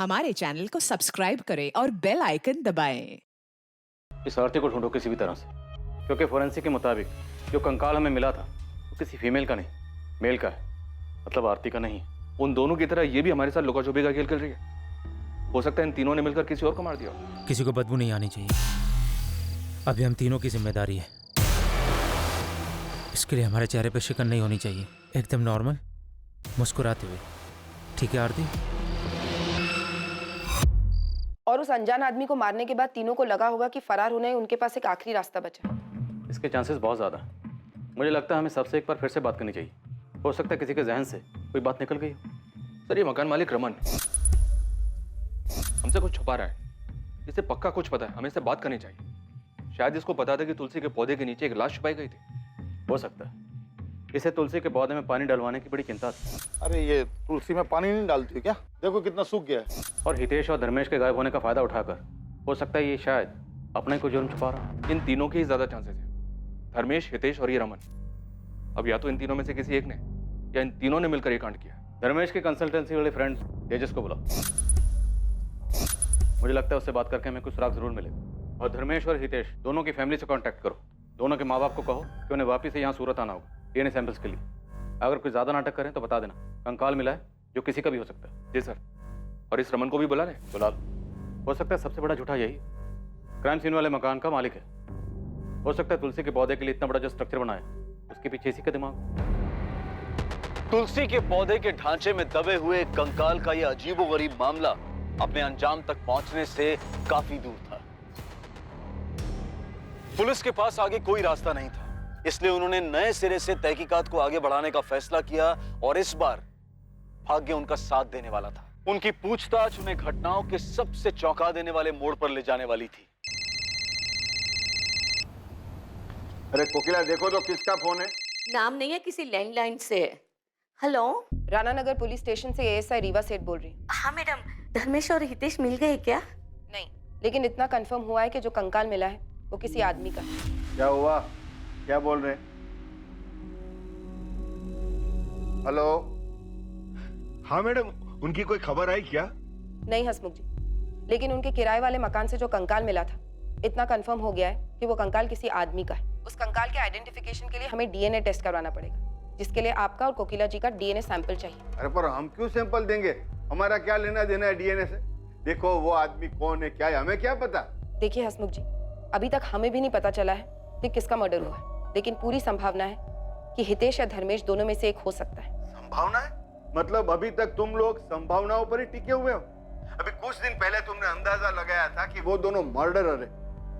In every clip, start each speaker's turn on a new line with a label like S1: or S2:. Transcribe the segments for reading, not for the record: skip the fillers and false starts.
S1: हमारे चैनल को सब्सक्राइब करें और बेल आइकन दबाएं।
S2: इस आरती को ढूंढो किसी भी तरह से, क्योंकि फोरेंसिक के मुताबिक जो कंकाल हमें मिला था वो किसी फीमेल का नहीं, मेल का है। मतलब आरती का नहीं। उन दोनों की तरह ये भी हमारे साथ लुका छुपी का खेल खेल रही है। हो सकता है इन तीनों ने मिलकर किसी और को मार दिया हो।
S3: किसी को बदबू नहीं आनी चाहिए। अभी हम तीनों की जिम्मेदारी है। इसके लिए हमारे चेहरे पे शिकन नहीं होनी चाहिए, एकदम नॉर्मल मुस्कुराते हुए। ठीक है आरती?
S4: और उस अनजान आदमी को मारने के बाद तीनों को लगा होगा कि फरार होने उनके पास एक आखिरी रास्ता बचा।
S2: इसके चांसेस बहुत ज़्यादा हैं। मुझे लगता है हमें सबसे एक बार फिर से बात करनी चाहिए। हो सकता है किसी के जहन से कोई बात निकल गई हो। सर, ये मकान मालिक रमन हमसे कुछ छुपा रहा है। इसे पक्का कुछ पता है, हमें इससे बात करनी चाहिए। शायद इसको पता था कि तुलसी के पौधे के नीचे एक लाश छुपाई गई थी। हो सकता है इसे तुलसी के पौधे में पानी डलवाने की बड़ी चिंता थी।
S5: अरे ये तुलसी में पानी नहीं डालती क्या? देखो कितना सूख गया है।
S2: और हितेश और धर्मेश के गायब होने का फायदा उठाकर हो सकता है ये शायद अपने को जुर्म छुपा रहा। इन तीनों के ही ज्यादा चांसेस हैं, धर्मेश, हितेश और ये रमन। अब या तो इन तीनों में से किसी एक ने या इन तीनों ने मिलकर ये कांड किया। धर्मेश के कंसल्टेंसी वाले फ्रेंड तेजस को बुलाओ। मुझे लगता है उससे बात करके हमें कुछ सुराग जरूर मिलेगा। और धर्मेश और हितेश दोनों की फैमिली से कांटेक्ट करो। दोनों के माँ बाप को कहो कि उन्हें वापिस से यहाँ सूरत आना होगा डीएनए सैंपल्स के लिए। अगर कोई ज्यादा नाटक करें तो बता देना। कंकाल मिला है जो किसी का भी हो सकता है। जी सर। और इस रमन को भी बुला लें। बुला लो। हो सकता है सबसे बड़ा झूठा यही क्राइम सीन वाले मकान का मालिक है। हो सकता है तुलसी के पौधे के लिए इतना बड़ा जो स्ट्रक्चर बनाया उसके पीछे इसी का दिमाग।
S6: तुलसी के पौधे के ढांचे में दबे हुए कंकाल का यह अजीबोगरीब मामला अपने अंजाम तक पहुंचने से काफी दूर था। पुलिस के पास आगे कोई रास्ता नहीं था, इसलिए उन्होंने नए सिरे से तहकीकात को आगे बढ़ाने का फैसला किया। और इस बार भाग्य उनका साथ देने वाला था। उनकी पूछताछ उन्हें घटनाओं के सबसे चौंका देने वाले मोड़ पर ले जाने वाली थी।
S5: अरे कोकिला, देखो तो किसका फोन है?
S7: नाम नहीं है, किसी लैंडलाइन से है। हेलो,
S4: राणा नगर पुलिस स्टेशन से एएसआई रीवा सेठ बोल रही।
S7: हाँ मैडम, धर्मेश और हितेश मिल गए क्या?
S4: नहीं, लेकिन इतना कंफर्म हुआ है कि जो कंकाल मिला है वो किसी आदमी का है।
S5: क्या हुआ? क्या बोल रहे? हेलो?
S8: हाँ मैडम, उनकी कोई खबर आई क्या?
S4: नहीं हसमुख जी, लेकिन उनके किराए वाले मकान से जो कंकाल मिला था इतना कंफर्म हो गया है कि वो कंकाल किसी आदमी का है। उस कंकाल के आइडेंटिफिकेशन के लिए हमें डीएनए टेस्ट करवाना पड़ेगा, जिसके लिए आपका और कोकिला जी का डीएनए सैंपल चाहिए।
S5: अरे पर हम क्यों सैंपल देंगे? हमारा क्या लेना देना है डीएनए से? देखो वो आदमी कौन है क्या है हमें क्या पता।
S4: देखिए हसमुख जी, अभी तक हमें भी नहीं पता चला है कि किसका मर्डर हुआ है, लेकिन पूरी संभावना है कि हितेश या धर्मेश दोनों में से एक हो सकता है।
S5: संभावना है? मतलब अभी तक तुम लोग संभावनाओं पर ही टिके हुए हो? अभी कुछ दिन पहले तुमने अंदाजा लगाया था कि वो दोनों मर्डरर है,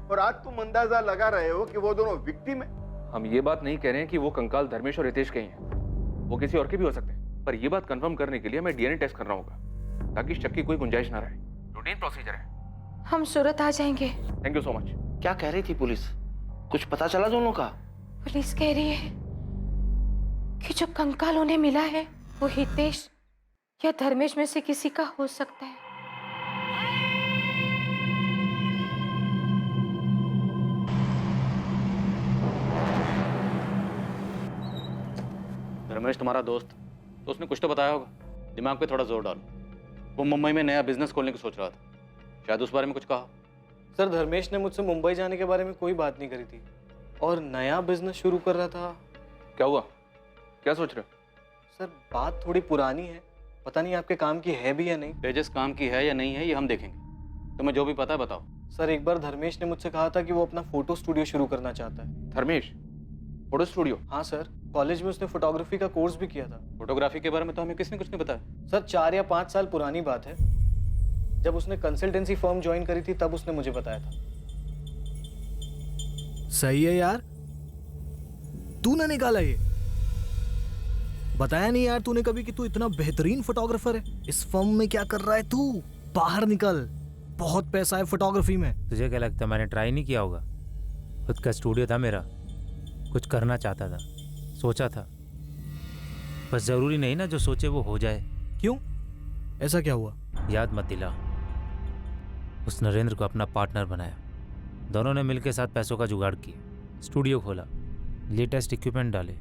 S5: और आज तुम अंदाजा लगा रहे हो कि वो दोनों विक्टिम है।
S2: हम ये बात नहीं कह रहे हैं कि वो कंकाल धर्मेश और हितेश के ही हैं। वो किसी और के भी हो सकते हैं, पर ये बात कंफर्म करने के लिए हमें डीएनए टेस्ट करना होगा ताकि शक की कोई गुंजाइश ना रहे। रूटीन प्रोसीजर है।
S7: हम सूरत आ जाएंगे।
S2: Thank you so much.
S6: क्या कह रही थी पुलिस? कुछ पता चला दोनों का?
S7: पुलिस कह रही है कि जो कंकाल उन्हें मिला है वो हितेश या धर्मेश में से किसी का हो सकता है।
S2: धर्मेश तुम्हारा दोस्त, तो उसने कुछ तो बताया होगा। दिमाग पे थोड़ा जोर डालो। वो मुंबई में नया बिजनेस खोलने की सोच रहा था, शायद उस बारे में कुछ कहा।
S9: सर, धर्मेश ने मुझसे मुंबई जाने के बारे में कोई बात नहीं करी थी और नया बिजनेस शुरू कर रहा था।
S2: क्या हुआ? क्या सोच रहे हो?
S9: सर, बात थोड़ी पुरानी है, पता नहीं आपके काम की है भी या नहीं।
S2: तेजस काम की है या नहीं है ये हम देखेंगे। तुम्हें जो भी पता है बताओ।
S9: सर, एक बार धर्मेश ने मुझसे कहा था कि वो अपना फोटो स्टूडियो शुरू करना चाहता है।
S2: Dharmesh photo studio?
S9: हाँ सर, कॉलेज में उसने फोटोग्राफी का कोर्स भी किया था।
S2: फोटोग्राफी के बारे में तो हमें किसने कुछ नहीं बताया।
S9: सर, 4 या 5 साल पुरानी बात है। जब उसने कंसल्टेंसी फर्म ज्वाइन करी थी तब उसने मुझे बताया था।
S10: सही है यार, तूने निकाला ये। बताया नहीं यार तूने कभी कि तू इतना बेहतरीन फोटोग्राफर है। इस फर्म में क्या कर रहा है तू? बाहर निकल, बहुत पैसा है फोटोग्राफी में।
S3: तुझे क्या लगता है मैंने ट्राई नहीं किया होगा? खुद का स्टूडियो था मेरा, कुछ करना चाहता था, सोचा था। बस जरूरी नहीं ना जो सोचे वो हो जाए।
S10: क्यों? ऐसा क्या हुआ?
S3: याद मत दिला। उस नरेंद्र को अपना पार्टनर बनाया, दोनों ने मिलकर साथ पैसों का जुगाड़ किया, स्टूडियो खोला, लेटेस्ट इक्विपमेंट डाले,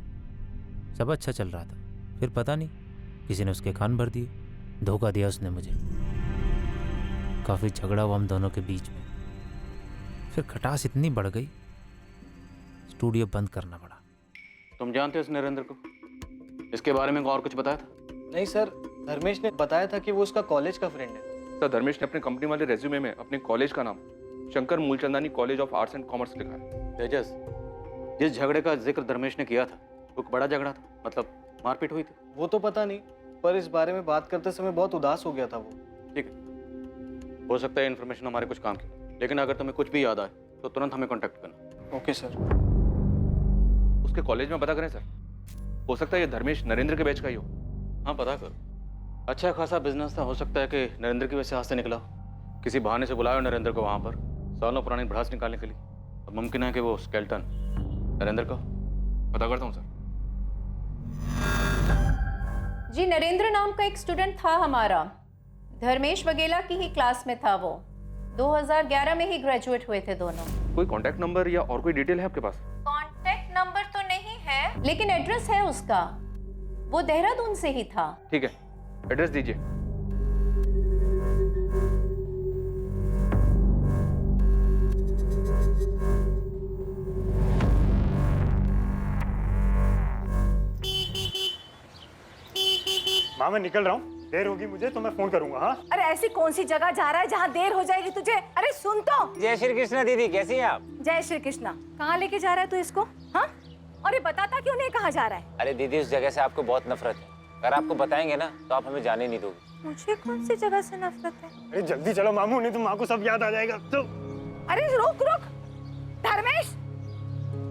S3: सब अच्छा चल रहा था। फिर पता नहीं किसी ने उसके कान भर दिए। धोखा दिया उसने मुझे। काफ़ी झगड़ा हुआ हम दोनों के बीच में। फिर खटास इतनी बढ़ गई, स्टूडियो बंद करना पड़ा।
S2: तुम जानते हो इस नरेंद्र को? इसके बारे में और कुछ बताया था?
S9: नहीं सर, धर्मेश ने बताया था कि वो उसका कॉलेज का फ्रेंड है।
S11: सर, धर्मेश ने अपने कंपनी वाले रेज्यूमे में अपने कॉलेज का नाम Shankar Moolchandani college of arts and commerce लिखा है।
S2: तेजस, जिस झगड़े का जिक्र धर्मेश ने किया था वो बड़ा झगड़ा था, मतलब मारपीट हुई थी?
S9: वो तो पता नहीं, पर इस बारे में बात करते समय बहुत उदास हो गया था वो।
S2: ठीक है, हो सकता है इन्फॉर्मेशन हमारे कुछ काम की, लेकिन अगर तुम्हें कुछ भी याद आए तो तुरंत हमें कांटेक्ट करना।
S9: Okay sir.
S11: उसके कॉलेज में पता करें सर, हो सकता है ये धर्मेश नरेंद्र के बैच का ही हो।
S2: हाँ, पता करो। अच्छा खासा बिजनेस था, हो सकता है कि नरेंद्र की वजह से हाथ से निकला हो। किसी बहाने से बुलाया नरेंद्र को वहां पर सालों पुरानी भड़ास निकालने के लिए। और मुमकिन है कि वो स्केल्टन नरेंद्र का।
S11: पता करता हूँ सर।
S12: जी, नरेंद्र नाम का एक स्टूडेंट था हमारा, धर्मेश वगेला की ही क्लास में था वो। 2011 में ही ग्रेजुएट हुए थे दोनों।
S11: कोई कांटेक्ट नंबर या और कोई डिटेल है आपके पास?
S12: कांटेक्ट नंबर तो नहीं है, लेकिन एड्रेस है उसका। वो देहरादून से ही था।
S11: ठीक है, एड्रेस दीजिए।
S13: माँ, मैं निकल रहा हूँ, देर होगी मुझे तो मैं फोन करूंगा। हाँ,
S7: अरे ऐसी कौन सी जगह जा रहा है जहाँ देर हो जाएगी तुझे? अरे सुन तो।
S3: जय श्री कृष्णा दीदी, कैसी हैं आप?
S7: जय श्री कृष्णा। कहाँ लेके जा रहा है तू इसको? हाँ, और ये बताता क्यों नहीं कहाँ जा रहा है?
S3: अरे दीदी, उस जगह से आपको बहुत नफरत है। अगर आपको बताएंगे ना तो आप हमें जाने नहीं दोगे।
S7: मुझे कौन सी जगह से नफरत है?
S13: अरे जल्दी चलो मामू, नहीं तो माँ को सब याद आ जाएगा। तो
S7: अरे रुक रुक धर्मेश,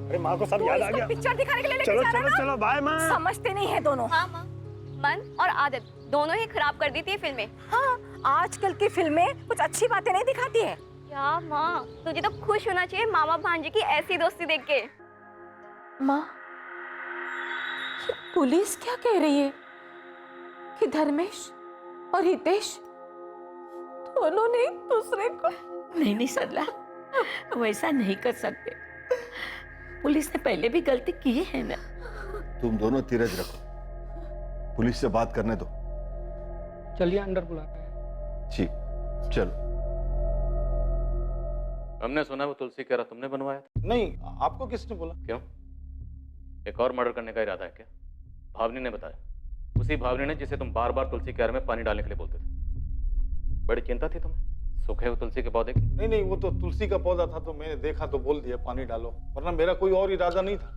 S13: अरे माँ को सब याद आ गया।
S7: पिक्चर दिखाने के लिए लेके
S13: चलो
S7: जा रहा
S13: चलो
S7: है ना?
S13: चलो, बाय माँ।
S7: समझते नहीं है दोनों।
S14: हाँ माँ, मन और आदत दोनों ही खराब कर दी थी फिल्में।
S7: हाँ, आजकल की फिल्में कुछ अच्छी बातें नहीं दिखाती है।
S14: क्या माँ, तुझे तो खुश होना चाहिए मामा भांजे की ऐसी दोस्ती देख के।
S7: माँ, पुलिस क्या कह रही है कि धर्मेश और हितेश दोनों ने एक दूसरे को?
S15: नहीं सरला, वैसा नहीं कर सकते। पुलिस ने पहले भी गलती की है ना।
S5: तुम दोनों धीरज रखो, पुलिस से बात करने दो।
S9: चलिए, अंदर बुला रहा है।
S5: जी चलो।
S2: हमने सुना वो तुलसी कह रहा तुमने बनवाया था?
S6: नहीं, आपको किसने बोला?
S2: क्यों, एक और मर्डर करने का इरादा है क्या? भावनी ने बताया, उसी भावनी ने जिसे तुम बार बार तुलसी क्यारे में पानी डालने के लिए बोलते थे। बड़ी चिंता थी तुम्हें सूखे हुए तुलसी के पौधे की?
S6: नहीं, वो तो तुलसी का पौधा था तो मैंने देखा तो बोल दिया पानी डालो, वरना मेरा कोई और इरादा नहीं था।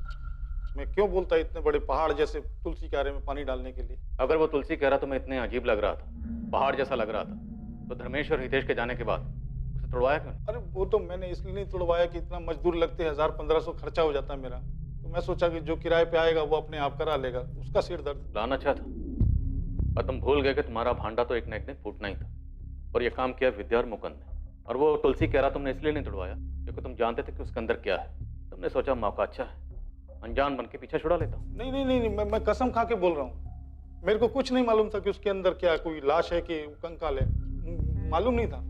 S6: मैं क्यों बोलता इतने बड़े पहाड़ जैसे तुलसी क्यारे में पानी डालने के लिए?
S2: अगर वो तुलसी कह रहा तुम्हें इतने अजीब लग रहा था, पहाड़ जैसा लग रहा था, तो धर्मेश और हितेश के जाने के बाद उसे तोड़वाया क्यों?
S6: अरे वो तो मैंने इसलिए नहीं तोड़वाया कि इतना मजदूर लगते, 1000-1500 खर्चा हो जाता है मेरा। तो मैं सोचा कि जो किराए पे आएगा वो अपने आप करा लेगा, उसका सिर दर्द।
S2: लाना अच्छा था, और तुम भूल गए कि तुम्हारा भांडा तो एक न एक दिन फूटना ही था। और ये काम किया विद्या और मुकुंद ने। और वो तुलसी कह रहा तुमने इसलिए नहीं तोड़वाया क्योंकि तुम जानते थे कि उसके अंदर क्या है। तुमने सोचा मौका अच्छा है, अनजान बन के पीछे छुड़ा लेता हूँ।
S6: नहीं, मैं कसम खा के बोल रहा हूँ। मेरे को कुछ नहीं मालूम था कि उसके अंदर क्या, कोई लाश है कि कंकाल है, मालूम नहीं था।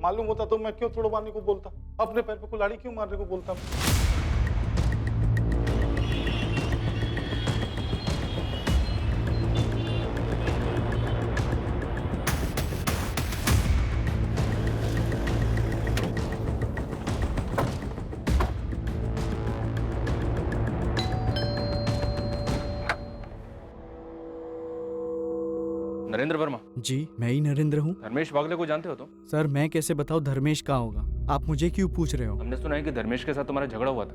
S6: मालूम होता तो मैं क्यों तोड़वाने को बोलता, अपने पैर पे कुल्हाड़ी क्यों मारने को बोलता।
S11: नरेंद्र वर्मा?
S10: जी, मैं ही नरेंद्र हूँ।
S11: धर्मेश वागले को जानते हो तुम?
S10: सर, मैं कैसे बताऊँ धर्मेश कहाँ होगा? आप मुझे क्यों पूछ रहे हो?
S11: हमने सुना है कि धर्मेश के साथ तुम्हारा झगड़ा हुआ था,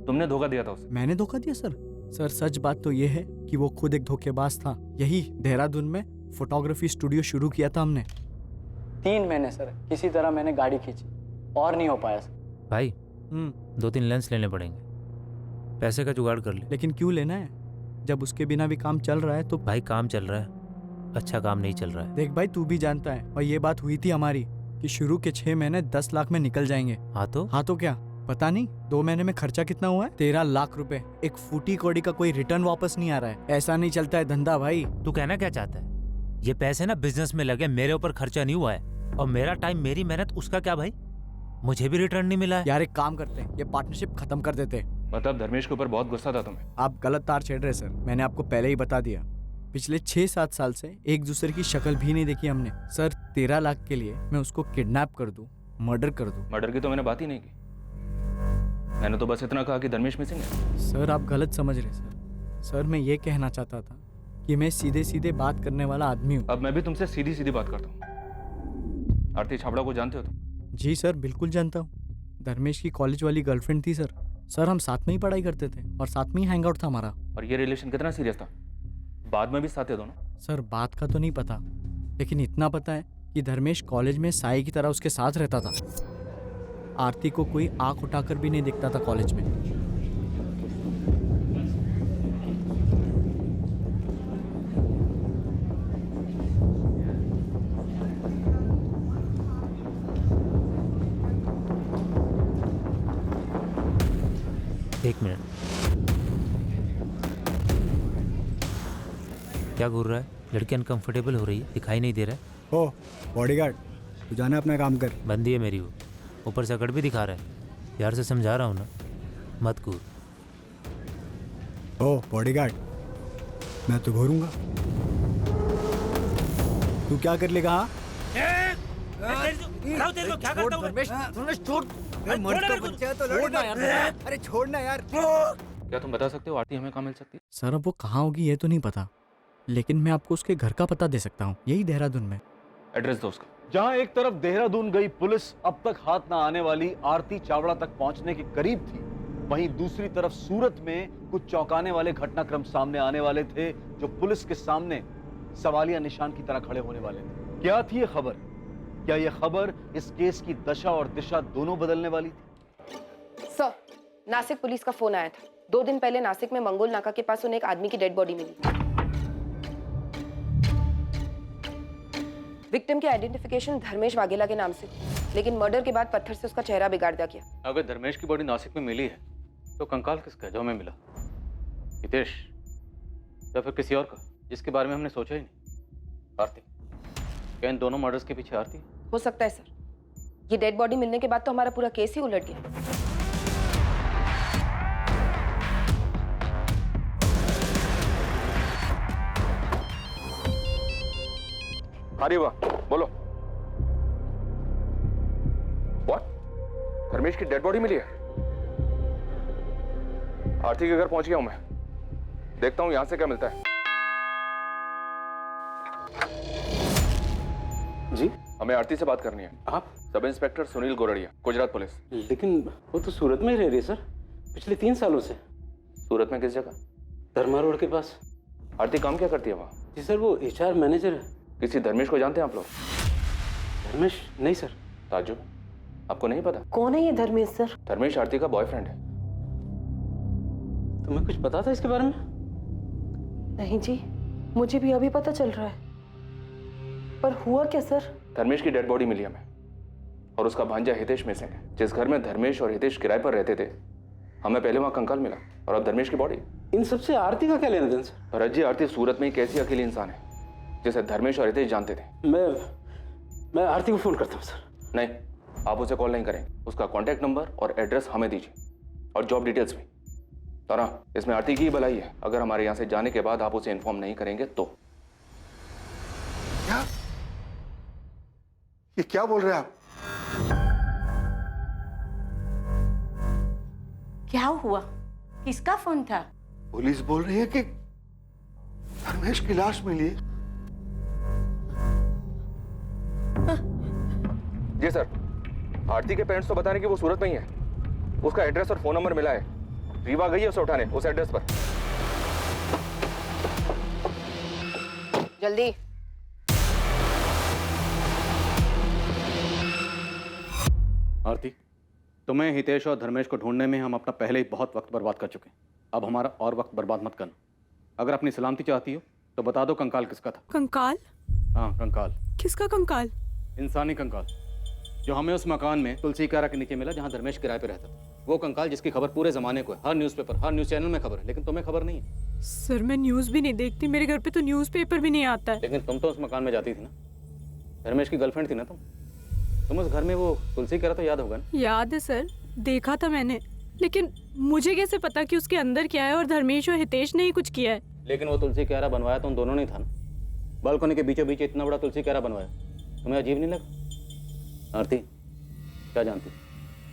S11: तुमने धोखा दिया था उसे।
S10: मैंने धोखा दिया सर? सर, सच बात तो ये है कि वो खुद एक धोखेबाज था। यही देहरादून में फोटोग्राफी स्टूडियो शुरू किया था हमने।
S9: 3 महीने सर, किसी तरह मैंने गाड़ी खींची और नहीं हो पाया सर।
S3: भाई 2-3 लेंस लेने पड़ेंगे, पैसे का जुगाड़ कर ले।
S10: लेकिन क्यों लेना है जब उसके बिना भी काम चल रहा है? तो
S3: भाई काम चल रहा है, अच्छा काम नहीं चल रहा है।
S10: देख भाई, तू भी जानता है, और ये बात हुई थी हमारी कि शुरू के 6 महीने 10 लाख में निकल जाएंगे।
S3: हाँ तो
S10: क्या पता नहीं 2 महीने में खर्चा कितना हुआ है? 13 लाख रुपए। एक फूटी कौड़ी का कोई रिटर्न वापस नहीं आ रहा है। ऐसा नहीं चलता है धंधा भाई।
S3: तू कहना क्या चाहता है? ये पैसे ना बिजनेस में लगे, मेरे ऊपर खर्चा नहीं हुआ है, और मेरा टाइम मेरी मेहनत, उसका क्या भाई? मुझे भी रिटर्न नहीं मिला है।
S10: यार एक काम करते हैं, ये पार्टनरशिप खत्म कर देते हैं।
S11: मतलब धर्मेश के ऊपर बहुत गुस्सा था तुम्हें?
S10: आप गलत तार छेड़ रहे सर, मैंने आपको पहले ही बता दिया।
S16: पिछले 6-7 साल से एक दूसरे की शक्ल भी नहीं देखी हमने। सर 13 लाख के लिए मैं उसको किडनैप कर दूं, मर्डर कर दूं।
S11: मर्डर की तो मैंने बात ही नहीं की। मैंने तो बस इतना कहा कि धर्मेश मिसिंग है।
S16: सर आप गलत समझ रहे सर मैं ये कहना चाहता था कि मैं सीधे सीधे बात करने वाला आदमी हूँ।
S11: अब मैं भी तुमसे सीधी सीधी बात करता हूँ। आरती छाबड़ा को जानते हो तुम?
S16: जी सर बिल्कुल जानता हूँ। धर्मेश की कॉलेज वाली गर्लफ्रेंड थी सर। सर हम साथ में ही पढ़ाई करते थे और साथ में ही हैंग आउट था हमारा।
S11: और ये रिलेशन कितना सीरियस था? बाद में भी साथ थे दोनों?
S16: सर बात का तो नहीं पता, लेकिन इतना पता है कि धर्मेश कॉलेज में साई की तरह उसके साथ रहता था। आरती को कोई आंख उठाकर भी नहीं दिखता था कॉलेज में।
S3: एक मिनट, क्या घूर रहा है? लड़की अनकंफर्टेबल हो रही है, दिखाई नहीं दे रहा है।
S17: ओ बॉडीगार्ड, तू जाना अपना काम कर।
S3: बंदी है मेरी वो, ऊपर से अकड़ भी दिखा रहा है। यार से समझा रहा हूँ ना, मत घूर।
S17: ओ बॉडीगार्ड, मैं तो घूरूंगा, तू क्या कर लेगा? हाँ अरे छोड़ना यार।
S11: क्या तुम बता सकते हो आरती हमें कहाँ मिल सकती है?
S16: सर अब वो कहाँ होगी ये तो नहीं पता, लेकिन मैं आपको उसके घर का पता दे सकता हूँ, यही देहरादून में।
S11: एड्रेस दो उसका।
S6: जहां एक तरफ देहरादून गई पुलिस अब तक हाथ ना आने वाली आरती चावड़ा तक पहुंचने के करीब थी, वहीं दूसरी तरफ सूरत में कुछ चौंकाने वाले घटनाक्रम सामने आने वाले थे जो पुलिस के सामने सवालिया निशान की तरह खड़े होने वाले थे। क्या थी ये खबर? क्या ये खबर इस केस की दशा और दिशा दोनों बदलने वाली थी?
S4: सर, नासिक पुलिस का फोन आया था। 2 दिन पहले नासिक में मंगोल नाका के पास उन्हें एक आदमी की डेड बॉडी मिली। विक्टिम की आइडेंटिफिकेशन धर्मेश वाघेला के नाम से, लेकिन मर्डर के बाद पत्थर से उसका चेहरा बिगाड़ दिया गया।
S2: अगर धर्मेश की बॉडी नासिक में मिली है तो कंकाल किसका है जो हमें मिला? हितेश या फिर किसी और का जिसके बारे में हमने सोचा ही नहीं? आरती? क्या इन दोनों मर्डर्स के पीछे आरती?
S4: हो सकता है सर, ये डेड बॉडी मिलने के बाद तो हमारा पूरा केस ही उलट गया।
S11: अरे वाह, बोलो। व्हाट? धर्मेश की डेड बॉडी मिली है? आरती के घर पहुंच गया हूं मैं, देखता हूं यहां से क्या मिलता है।
S9: जी,
S11: हमें आरती से बात करनी है।
S9: आप?
S11: Sub inspector Sunil Gordiya, Gujarat police.
S9: लेकिन वो तो सूरत में ही रह रही है सर, पिछले 3 सालों से।
S11: सूरत में किस जगह?
S9: धर्मा रोड के पास।
S11: आरती काम क्या करती है वहाँ?
S9: जी सर, वो HR मैनेजर है।
S11: किसी धर्मेश को जानते हैं आप लोग?
S9: धर्मेश? नहीं सर।
S11: ताजुब, आपको नहीं पता?
S7: कौन है ये धर्मेश सर?
S11: धर्मेश आरती का बॉयफ्रेंड है।
S9: तुम्हें कुछ पता था इसके बारे में?
S7: नहीं जी, मुझे भी अभी पता चल रहा है। पर हुआ क्या सर?
S11: धर्मेश की डेड बॉडी मिली हमें, और उसका भांजा हितेश मिसिंग है। जिस घर में धर्मेश और हितेश किराए पर रहते थे, हमें पहले वहाँ कंकाल मिला, और अब धर्मेश की बॉडी।
S9: इन सबसे आरती का क्या लेना देना सर?
S11: भरत जी, आरती सूरत में एक ऐसी अकेली इंसान है जिसे धर्मेश और हितेश जानते थे।
S9: मैं आरती को फोन करता हूँ सर।
S11: नहीं, आप उसे कॉल नहीं करेंगे। उसका कॉन्टैक्ट नंबर और एड्रेस हमें दीजिए, और जॉब डिटेल्स भी। तो ना, इसमें आरती की ही भलाई है। अगर हमारे यहाँ से जाने के बाद आप उसे इन्फॉर्म नहीं करेंगे तो।
S5: क्या? ये क्या बोल रहे हैं आप?
S15: क्या हुआ? किसका फोन था?
S5: पुलिस बोल रही है कि धर्मेश की लाश मिली है।
S11: जी सर, आरती के पेरेंट्स तो बता रहे कि वो सूरत में ही है। उसका एड्रेस और फोन नंबर मिला है। रीवा गई है उसे उठाने उस एड्रेस पर।
S4: जल्दी।
S2: आरती, तुम्हें हितेश और धर्मेश को ढूंढने में हम अपना पहले ही बहुत वक्त बर्बाद कर चुके हैं। अब हमारा और वक्त बर्बाद मत करना। अगर अपनी सलामती चाहती हो तो बता दो कंकाल किसका था।
S18: कंकाल?
S2: हाँ, कंकाल।
S18: किसका कंकाल?
S2: इंसानी कंकाल, जो हमें उस मकान में तुलसी कारा के नीचे मिला जहाँ धर्मेश किराए पे रहता था। वो कंकाल जिसकी खबर पूरे जमाने को है, हर न्यूज़पेपर, हर न्यूज़ चैनल में खबर है, लेकिन तुम्हें खबर नहीं है।
S18: सर मैं न्यूज़ भी नहीं देखती, मेरे घर पे तो न्यूज़पेपर भी नहीं आता है।
S2: लेकिन तुम तो उस मकान में जाती थी ना, धर्मेश की गर्लफ्रेंड थी ना तुम उस घर में वो तुलसी कारा तो याद होगा ना?
S18: याद है सर, देखा था मैंने, लेकिन मुझे कैसे पता कि उसके अंदर क्या है और धर्मेश और हितेश ने ही कुछ किया है।
S2: लेकिन वो तुलसी क्यारा बनवाया तो उन दोनों ने था ना। बालकनी के बीचों बीच इतना बड़ा तुलसी क्यारा बनवाया, तुम्हें अजीब नहीं लगा? आरती, क्या जानती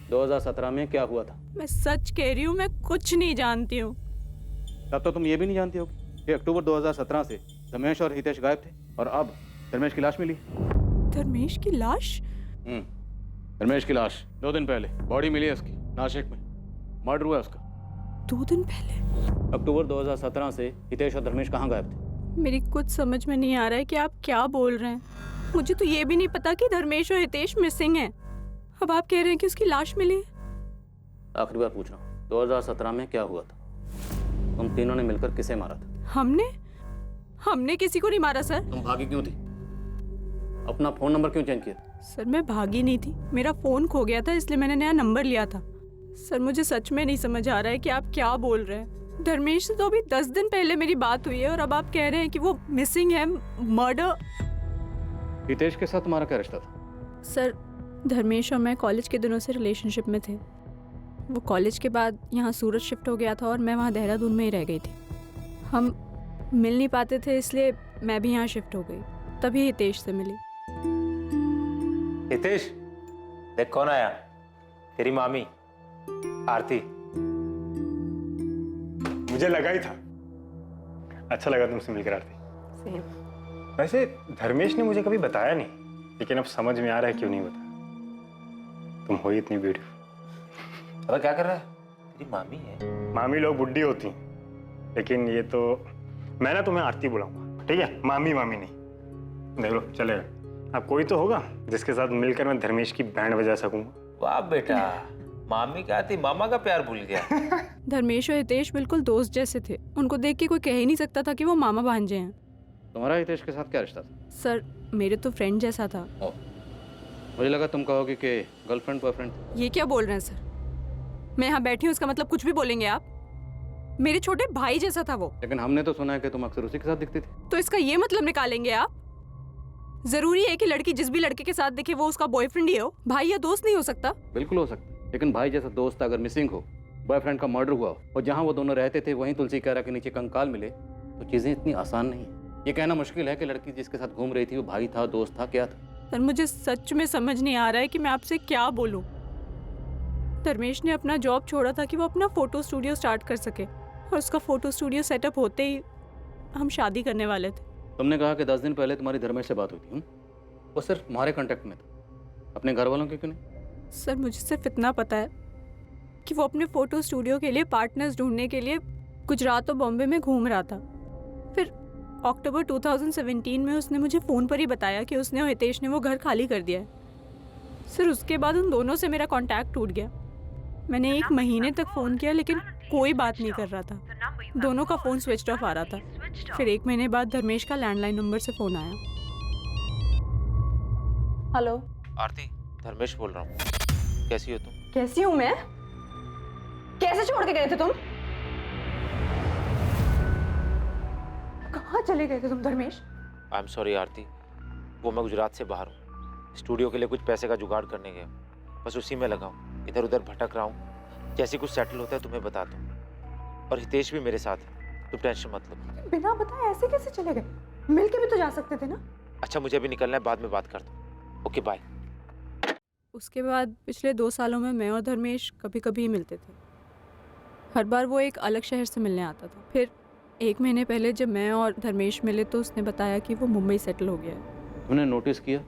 S2: 2017 में क्या हुआ था?
S18: मैं सच कह रही हूँ, मैं कुछ नहीं जानती हूँ।
S2: तब तो तुम ये भी नहीं जानती होगी कि अक्टूबर 2017 से धर्मेश और हितेश गायब थे और अब धर्मेश की लाश मिली।
S18: धर्मेश की लाश?
S2: धर्मेश की लाश 2 दिन पहले बॉडी मिली है उसकी, नासिक में। मर्डर हुआ उसका
S18: 2 दिन पहले।
S2: अक्टूबर 2017 से हितेश और धर्मेश कहाँ गायब थे?
S18: मेरी कुछ समझ में नहीं आ रहा है कि आप क्या बोल रहे हैं। मुझे तो ये भी नहीं पता कि धर्मेश और हितेश मिसिंग हैं। अब आप कह रहे हैं कि उसकी लाश मिली।
S2: आखिरी बार पूछ रहा हूँ, 2017 में क्या हुआ था? तुम तीनों ने मिलकर किसे मारा था?
S18: हमने किसी को नहीं मारा सर।
S2: तुम भागी क्यों थी? अपना फोन नंबर क्यों चेंज किया?
S18: सर मैं भागी नहीं थी, मेरा फोन खो गया था इसलिए मैंने नया नंबर लिया था। सर मुझे सच में नहीं समझ आ रहा है कि आप क्या बोल रहे हैं। धर्मेश से तो अभी 10 दिन पहले मेरी बात हुई है और अब आप कह रहे हैं कि वो मिसिंग है, मर्डर।
S2: हितेश के साथ तुम्हारा क्या रिश्ता था?
S18: सर धर्मेश और मैं कॉलेज के दिनों से रिलेशनशिप में थे। वो कॉलेज के बाद यहाँ सूरत शिफ्ट हो गया था और मैं वहाँ देहरादून में ही रह गई थी। हम मिल नहीं पाते थे इसलिए मैं भी यहाँ शिफ्ट हो गई, तभी हितेश से मिली।
S3: हितेश, देख कौन आया, तेरी मामी आरती।
S13: मुझे लगा ही था। अच्छा लगा तुमसे मिलकर आरती। वैसे धर्मेश ने मुझे कभी बताया नहीं, लेकिन अब समझ में आ रहा है क्यों नहीं बताया। तुम हो ही इतनी ब्यूटीफुल।
S3: अब क्या कर रहा है? तेरी मामी है।
S13: मामी लोग बुड्ढी होती हैं, लेकिन ये तो मैं ना तुम्हें आरती बुलाऊंगा, ठीक है? मामी मामी नहीं। देख लो, चलेगा। अब कोई तो होगा जिसके साथ मिलकर मैं धर्मेश की बैंड बजा सकूंगा।
S3: वाह बेटा, मामी क्या थी, मामा का प्यार भूल गया।
S18: धर्मेश और हितेश बिल्कुल दोस्त जैसे थे। उनको देख के कोई कह ही नहीं सकता था कि वो मामा भांजे हैं।
S2: तुम्हारा हितेश के साथ क्या रिश्ता था?
S18: सर मेरे तो फ्रेंड जैसा था।
S2: मुझे लगा तुम कहोगे कि गर्लफ्रेंड बॉयफ्रेंड।
S18: ये क्या बोल रहे हैं सर? मैं यहाँ बैठी हूँ, इसका मतलब कुछ भी बोलेंगे आप? मेरे छोटे भाई जैसा था वो।
S2: लेकिन हमने तो सुना है कि तुम अक्सर उसी के साथ दिखती थी।
S18: तो इसका ये मतलब निकालेंगे आप? जरूरी है कि लड़की जिस भी लड़के के साथ दिखे वो उसका बॉयफ्रेंड ही हो? भाई या दोस्त नहीं हो सकता?
S2: बिल्कुल हो सकता, लेकिन भाई जैसा दोस्त अगर मिसिंग हो, बॉयफ्रेंड का मर्डर हुआ हो और जहाँ वो दोनों रहते थे वहीं तुलसी क्यारा के नीचे कंकाल मिले, तो चीजें इतनी आसान नहीं है। ये कहना मुश्किल है कि लड़की जिसके साथ घूम रही थी वो भाई था, दोस्त था, क्या था?
S18: सर मुझे सच में समझ नहीं आ रहा है कि मैं आपसे क्या बोलूं। धर्मेश ने अपना जॉब छोड़ा था कि वो अपना फोटो स्टूडियो स्टार्ट कर सके, और उसका फोटो स्टूडियो सेटअप होते ही हम शादी करने वाले थे।
S2: तुमने कहा कि 10 दिन पहले तुम्हारी धर्मेश से बात हुई थी। वो सिर्फ तुम्हारे कांटेक्ट में था, अपने घर वालों के क्यों नहीं?
S18: सर मुझे सिर्फ इतना पता है कि वो अपने फोटो स्टूडियो के लिए पार्टनर्स ढूंढने के लिए गुजरात और बॉम्बे में घूम रहा था। फिर अक्टूबर 2017 में उसने मुझे फ़ोन पर ही बताया कि उसने और हितेश ने वो घर खाली कर दिया है। सर उसके बाद उन दोनों से मेरा कांटेक्ट टूट गया। मैंने 1 महीने तक फ़ोन किया लेकिन कोई बात नहीं कर रहा था। दोनों का फ़ोन स्विच ऑफ आ रहा था। फिर 1 महीने बाद धर्मेश का लैंडलाइन नंबर से फ़ोन आया।
S4: हेलो
S3: आरती, धर्मेश बोल रहा हूँ। कैसी हो तुम?
S4: कैसी हूँ मैं? कैसे छोड़ के गए थे तुम? कहाँ चले गए थे तुम धर्मेश?
S3: आई एम सॉरी आरती, वो मैं गुजरात से बाहर हूँ। स्टूडियो के लिए कुछ पैसे का जुगाड़ करने गया, बस उसी में लगा हूँ। इधर उधर भटक रहा हूँ। जैसे कुछ सेटल होता है तुम्हें बताता हूँ। और हितेश भी मेरे साथ है, तुम टेंशन मत लो।
S4: बिना बताए ऐसे कैसे चले गए? मिल के भी तो जा सकते थे ना?
S3: अच्छा मुझे भी निकलना है, बाद में बात करता हूँ। Okay bye.
S18: उसके बाद पिछले 2 सालों में मैं और धर्मेश कभी कभी ही मिलते थे। हर बार वो एक अलग शहर से मिलने आता था। फिर 1 महीने पहले जब मैं और धर्मेश मिले तो उसने बताया कि वो मुंबई सेटल हो गया है।
S2: तुमने नोटिस किया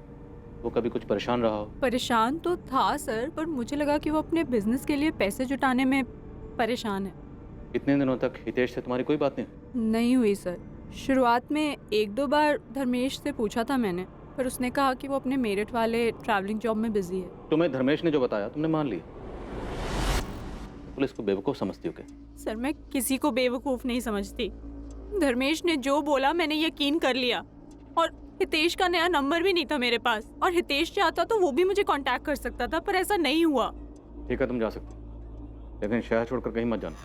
S2: वो कभी कुछ परेशान रहा हो?
S18: परेशान तो था सर, पर मुझे लगा कि वो अपने बिजनेस के लिए पैसे जुटाने में परेशान है।
S2: इतने दिनों तक हितेश से तुम्हारी कोई बात
S18: नहीं हुई सर। शुरुआत में 1-2 बार धर्मेश से पूछा था मैंने, पर उसने कहा कि वो अपने मेरिट वाले ट्रैवलिंग जॉब में बिजी है।
S2: तुम्हें धर्मेश ने जो बताया तुमने मान लिया? पुलिस को बेवकूफ समझती हो क्या?
S18: सर मैं किसी को बेवकूफ नहीं समझती। धर्मेश ने जो बोला मैंने यकीन कर लिया। और हितेश का नया नंबर भी नहीं था मेरे पास, और हितेश चाहता तो वो भी मुझे कांटेक्ट कर सकता था, पर ऐसा नहीं हुआ।
S2: ठीक है तुम जा सकते हो, लेकिन शहर छोड़कर कहीं मत जाना।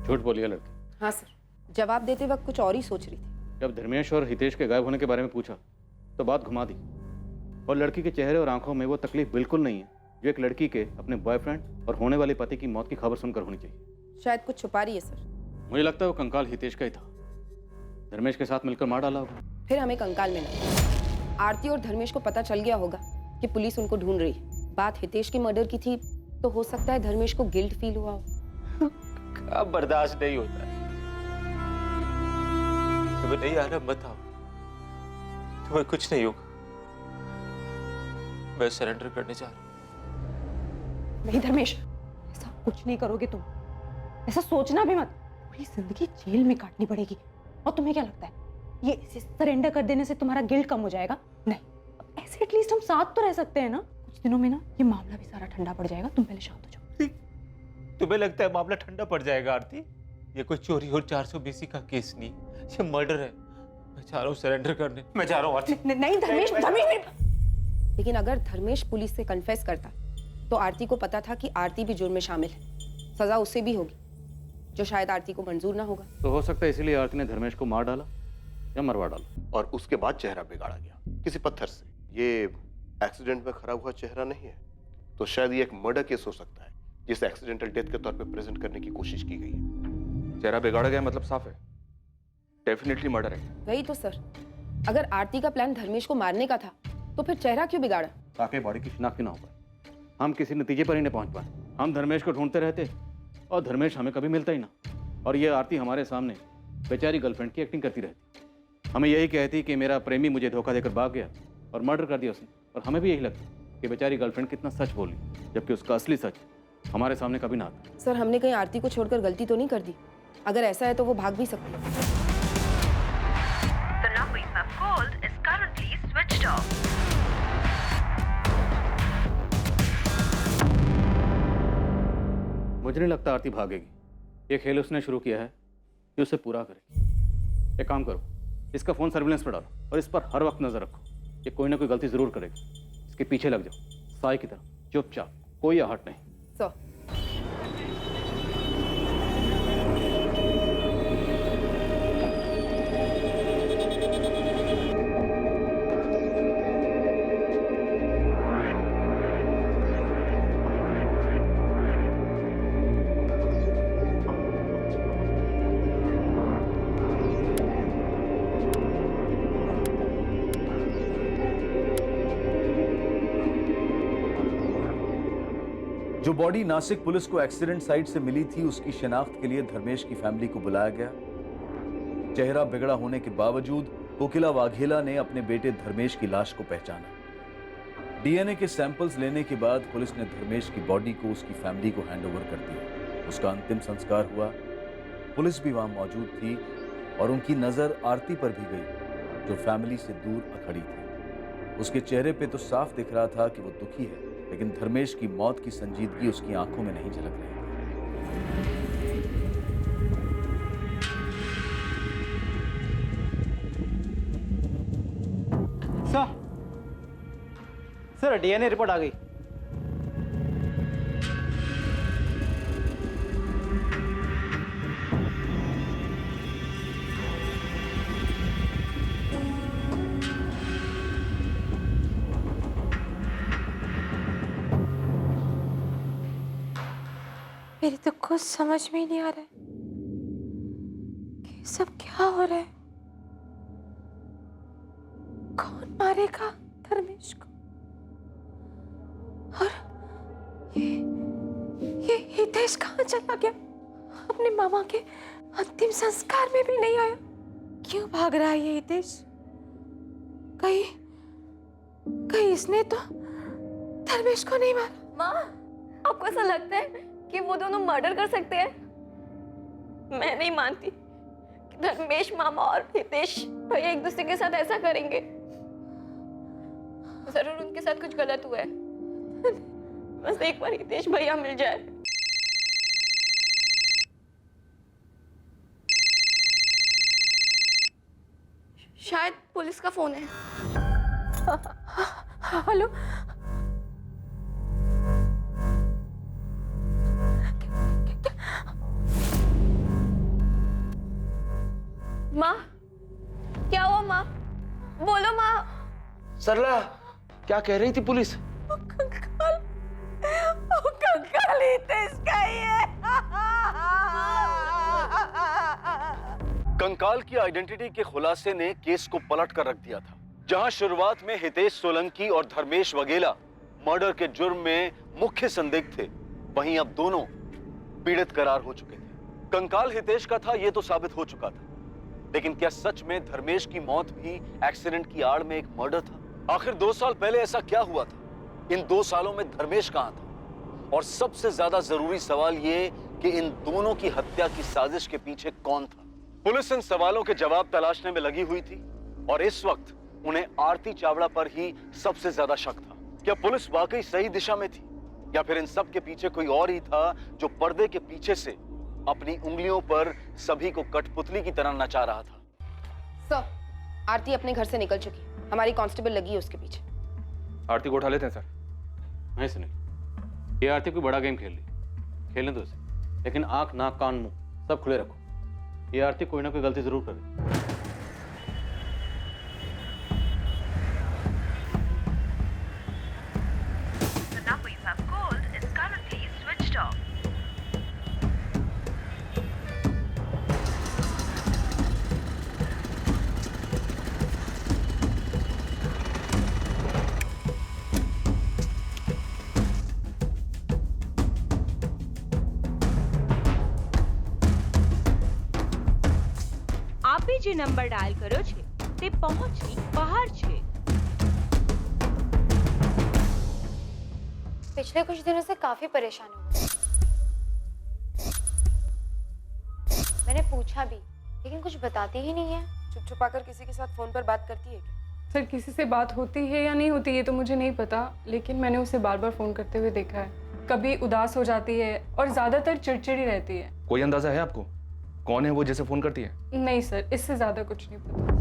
S2: झूठ बोलिए लड़की।
S4: हाँ सर, जवाब देते वक्त कुछ और ही सोच रही थी।
S2: जब धर्मेश और हितेश के गायब होने के बारे में पूछा तो बात घुमा दी, और लड़की के चेहरे और आंखों में वो तकलीफ बिल्कुल नहीं है जो एक लड़की के अपने बॉयफ्रेंड और होने वाले पति की मौत की खबर सुनकर होनी चाहिए।
S4: शायद कुछ छुपा रही है सर।
S2: मुझे लगता है वो कंकाल हितेश का ही था। धर्मेश के साथ मिलकर मार डाला होगा।
S4: फिर हमें कंकाल मिला। आरती और धर्मेश को पता चल गया होगा कि पुलिस उनको ढूंढ रही है। बात हितेश के मर्डर की थी तो हो सकता है धर्मेश को गिल्ट फील हुआ हो।
S3: अब बर्दाश्त नहीं होता है। तुम्हें नहीं आना मत आओ, तुम्हें कुछ नहीं होगा। मैं सरेंडर करने जा रहा हूं।
S18: नहीं धर्मेश, ऐसा कुछ नहीं करोगे तुम। ऐसा सोचना भी मत। पूरी जिंदगी जेल में काटनी पड़ेगी। और तुम्हें क्या लगता है ये इसे सरेंडर कर देने से तुम्हारा गिल्ट कम हो जाएगा? नहीं, ऐसे एटलीस्ट हम साथ तो रह सकते हैं ना। कुछ दिनों में ना ये मामला भी सारा ठंडा पड़ जाएगा। तुम पहले शांत हो जाओ।
S3: तुम्हें लगता है मामला ठंडा पड़ जाएगा आरती? ये कोई चोरी और 420 का केस नहीं, ये मर्डर है। मैं चाह रहा हूँ सरेंडर करने। मैं जा रहा हूँ आरती।
S18: नहीं धर्मेश, धर्मेश।
S4: लेकिन अगर धर्मेश पुलिस से कन्फेस करता तो आरती को पता था कि आरती भी जुर्म में शामिल है। सजा उसे भी होगी, जो शायद आरती को मंजूर ना होगा।
S2: तो हो सकता है इसीलिए आरती ने धर्मेश को मार डाला या मरवा डाला।
S8: और उसके बाद चेहरा बिगाड़ा गया किसी पत्थर से। ये एक्सीडेंट में खराब हुआ चेहरा नहीं है, तो शायद ये एक मर्डर केस हो सकता है जिसे एक्सीडेंटल डेथ के तौर पे प्रेजेंट करने की कोशिश की गई है।
S11: चेहरा बिगाड़ा गया मतलब साफ है, डेफिनेटली मर्डर है।
S4: वही तो सर, अगर आरती का प्लान धर्मेश को मारने का था तो फिर चेहरा क्यों बिगाड़ा?
S2: ताकि बॉडी की शिनाख्त ना हो पाए, हम किसी नतीजे पर ही नहीं पहुंच पाए। हम धर्मेश को ढूंढते रहते और धर्मेश हमें कभी मिलता ही ना। और ये आरती हमारे सामने बेचारी गर्लफ्रेंड की एक्टिंग करती रहती। हमें यही कहती कि मेरा प्रेमी मुझे धोखा देकर भाग गया और मर्डर कर दिया उसने। और हमें भी यही लगता कि बेचारी गर्लफ्रेंड कितना सच बोली, जबकि उसका असली सच हमारे सामने कभी ना आता।
S4: सर, हमने कहीं आरती को छोड़कर गलती तो नहीं कर दी? अगर ऐसा है तो वो भाग भी सकती है।
S19: The number you have called is currently switched off.
S2: मुझे नहीं लगता आरती भागेगी। ये खेल उसने शुरू किया है, ये उसे पूरा करेगी। एक काम करो, इसका फोन सर्विलेंस पर डालो और इस पर हर वक्त नजर रखो। ये कोई ना कोई गलती जरूर करेगी। इसके पीछे लग जाओ, साई की तरह चुपचाप, कोई आहट नहीं।
S4: सर,
S20: जो बॉडी नासिक पुलिस को एक्सीडेंट साइट से मिली थी, उसकी शिनाख्त के लिए धर्मेश की फैमिली को बुलाया गया। चेहरा बिगड़ा होने के बावजूद कोकिला वाघेला ने अपने बेटे धर्मेश की लाश को पहचाना। डीएनए के सैंपल्स लेने के बाद पुलिस ने धर्मेश की बॉडी को उसकी फैमिली को हैंडओवर कर दिया। उसका अंतिम संस्कार हुआ। पुलिस भी वहां मौजूद थी और उनकी नजर आरती पर भी गई, जो फैमिली से दूर खड़ी थी। उसके चेहरे पे तो साफ दिख रहा था कि वो दुखी है, लेकिन धर्मेश की मौत की संजीदगी उसकी आंखों में नहीं झलक रही
S9: थी। सर डीएनए रिपोर्ट आ गई।
S7: मेरी तो कुछ समझ में ही नहीं आ रहा है कि सब क्या हो रहा है। कौन मारेगा धर्मेश को? और ये हितेश कहाँ चला गया? अपने मामा के अंतिम संस्कार में भी नहीं आया। क्यों भाग रहा है ये हितेश? कहीं इसने तो धर्मेश को नहीं मारा?
S14: माँ, आपको ऐसा लगता है कि वो दोनों मर्डर कर सकते हैं? मैं नहीं मानती कि धर्मेश मामा और हितेश भैया एक दूसरे के साथ ऐसा करेंगे। जरूर उनके साथ कुछ गलत हुआ है। बस एक बार हितेश भैया मिल जाए। शायद पुलिस का फोन है।
S7: हेलो,
S14: माँ, क्या हुआ माँ? बोलो माँ।
S3: सरला, क्या कह रही थी पुलिस?
S7: कंकाल
S6: कंकाल की आइडेंटिटी के खुलासे ने केस को पलट कर रख दिया था। जहां शुरुआत में हितेश सोलंकी और धर्मेश वगेला मर्डर के जुर्म में मुख्य संदिग्ध थे, वहीं अब दोनों पीड़ित करार हो चुके थे। कंकाल हितेश का था, यह तो साबित हो चुका था, लेकिन क्या सच में धर्मेश की मौत भी एक्सीडेंट की आड़ में एक मर्डर था? आखिर 2 साल पहले ऐसा क्या हुआ था? इन 2 सालों में धर्मेश कहां था? और सबसे ज्यादा जरूरी सवाल ये कि इन दोनों की हत्या की साजिश के पीछे कौन था? पुलिस इन सवालों के जवाब तलाशने में लगी हुई थी और इस वक्त उन्हें आरती चावड़ा पर ही सबसे ज्यादा शक था। क्या पुलिस वाकई सही दिशा में थी या फिर इन सब के पीछे कोई और ही था जो पर्दे के पीछे से अपनी उंगलियों पर सभी को कठपुतली की तरह नचा रहा था?
S4: सर, आरती अपने घर से निकल चुकी है। हमारी कांस्टेबल लगी है उसके पीछे।
S2: आरती को उठा लेते हैं सर। नहीं सुनिए, ये आरती कोई बड़ा गेम खेल रही, खेलने दो उसे, लेकिन आंख नाक कान मुंह सब खुले रखो। ये आरती कोई ना कोई गलती जरूर करे।
S19: The number you have called is currently switched off.
S21: આપે જે નંબર ડાયલ કર્યો છે તે પહોંચની બહાર છે।
S22: पिछले कुछ दिनों से काफी परेशान हूँ। मैंने पूछा भी, लेकिन कुछ बताती ही नहीं है।
S4: चुप छुपाकर किसी के साथ फोन पर बात करती है क्या?
S23: सर, किसी से बात होती है या नहीं होती ये तो मुझे नहीं पता, लेकिन मैंने उसे बार बार फोन करते हुए देखा है। कभी उदास हो जाती है और ज्यादातर चिड़चिड़ी रहती है।
S11: कोई अंदाजा है आपको कौन है वो जिसे फोन करती है?
S23: नहीं सर, इससे ज्यादा कुछ नहीं पता।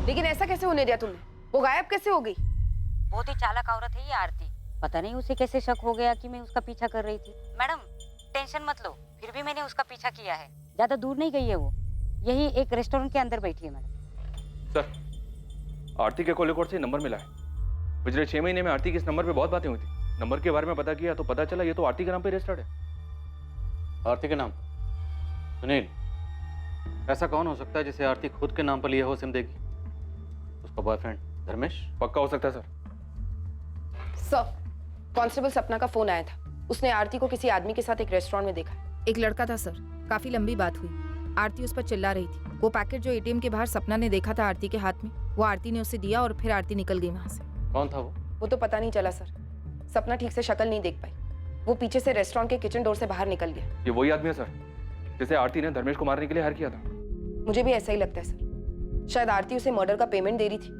S4: लेकिन ऐसा कैसे होने दिया तुमने? वो गायब कैसे हो गई?
S24: बहुत ही चालाक औरत है ये आरती। पता नहीं उसे कैसे शक हो गया कि मैं उसका पीछा कर रही थी। मैडम टेंशन मत लो, फिर भी मैंने उसका पीछा किया है। ज्यादा दूर नहीं गई है वो, यही एक रेस्टोरेंट के अंदर बैठी है मैडम।
S11: सर, आरती के कॉल रिकॉर्ड से नंबर मिला है। पिछले 6 महीने में आरती की इस नंबर पे बहुत बातें हुई थी। नंबर के बारे में पता किया तो पता चला ये तो आरती के नाम पे रजिस्टर्ड है।
S2: आरती के नाम? सुनील, ऐसा कौन हो सकता है जिसे आरती खुद के नाम पर लिया हो सिम देगी? उसका बॉयफ्रेंड धर्मेश?
S11: पक्का हो सकता है सर।
S4: सर, कांस्टेबल सपना का फोन आया था। उसने आरती को किसी आदमी के साथ एक रेस्टोरेंट में देखा। एक लड़का था सर, काफी लंबी बात हुई। आरती उस पर चिल्ला रही थी। वो पैकेट जो एटीएम के बाहर सपना ने देखा था आरती के हाथ में, वो आरती ने उसे दिया और फिर आरती निकल गई वहां से।
S2: कौन था वो?
S4: वो तो पता नहीं चला सर। सपना ठीक से शक्ल नहीं देख पाई। वो पीछे से रेस्टोरेंट के किचन डोर से बाहर निकल गया।
S11: ये वही आदमी है सर जिसे आरती ने धर्मेश को मारने के लिए हायर किया था।
S4: मुझे भी ऐसा ही लगता है सर। शायद आरती उसे मर्डर का पेमेंट दे रही थी,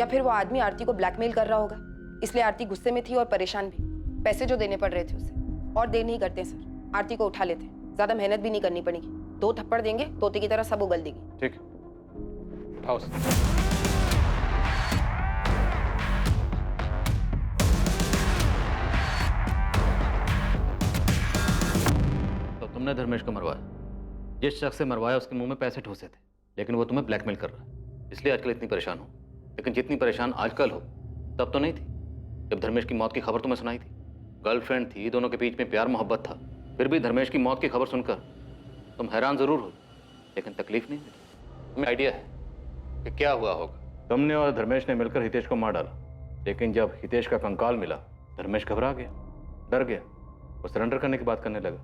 S4: या फिर वो आदमी आरती को ब्लैकमेल कर रहा होगा, इसलिए आरती गुस्से में थी और परेशान भी। पैसे जो देने पड़ रहे थे उसे। और देर नहीं करते सर, आरती को उठा लेते। ज्यादा मेहनत भी नहीं करनी पड़ेगी। 2 थप्पड़ देंगे, तोते की तरह सब उगल देगी।
S2: ठीक, उठाओ सर। तो तुमने धर्मेश को मरवाया। जिस शख्स से मरवाया उसके मुंह में पैसे ठूसे थे, लेकिन वो तुम्हें ब्लैकमेल कर रहा है, इसलिए आजकल इतनी परेशान हो। लेकिन जितनी परेशान आजकल हो तब तो नहीं थी जब धर्मेश की मौत की खबर तुम्हें सुनाई थी। गर्लफ्रेंड थी, दोनों के बीच में प्यार मोहब्बत था, फिर भी धर्मेश की मौत की खबर सुनकर तुम हैरान जरूर हो, लेकिन तकलीफ नहीं हुई। तुम्हें आइडिया है कि क्या हुआ होगा? तुमने और धर्मेश ने मिलकर हितेश को मार डाला, लेकिन जब हितेश का कंकाल मिला धर्मेश घबरा गया, डर गया, वो सरेंडर करने की बात करने लगा।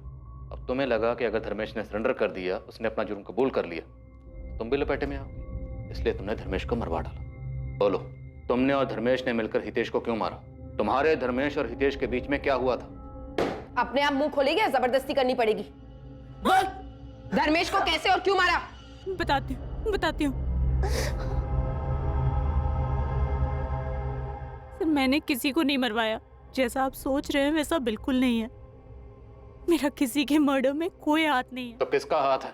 S2: अब तुम्हें लगा कि अगर धर्मेश ने सरेंडर कर दिया, उसने अपना जुर्म कबूल कर लिया, तो तुम भी लपेटे में आओगे, इसलिए तुमने धर्मेश को मरवा डाला। बोलो, तुमने और धर्मेश ने मिलकर हितेश को क्यों मारा? तुम्हारे धर्मेश और हितेश के बीच में क्या हुआ था?
S4: अपने आप मुंह खोलेगी या जबरदस्ती करनी पड़ेगी? बोल, धर्मेश को कैसे और क्यों मारा?
S18: बताती हूँ। सर, मैंने किसी को नहीं मरवाया। जैसा आप सोच रहे हैं वैसा बिल्कुल नहीं है। मेरा किसी के मर्डर में कोई हाथ नहीं है।
S2: तो किसका हाथ है?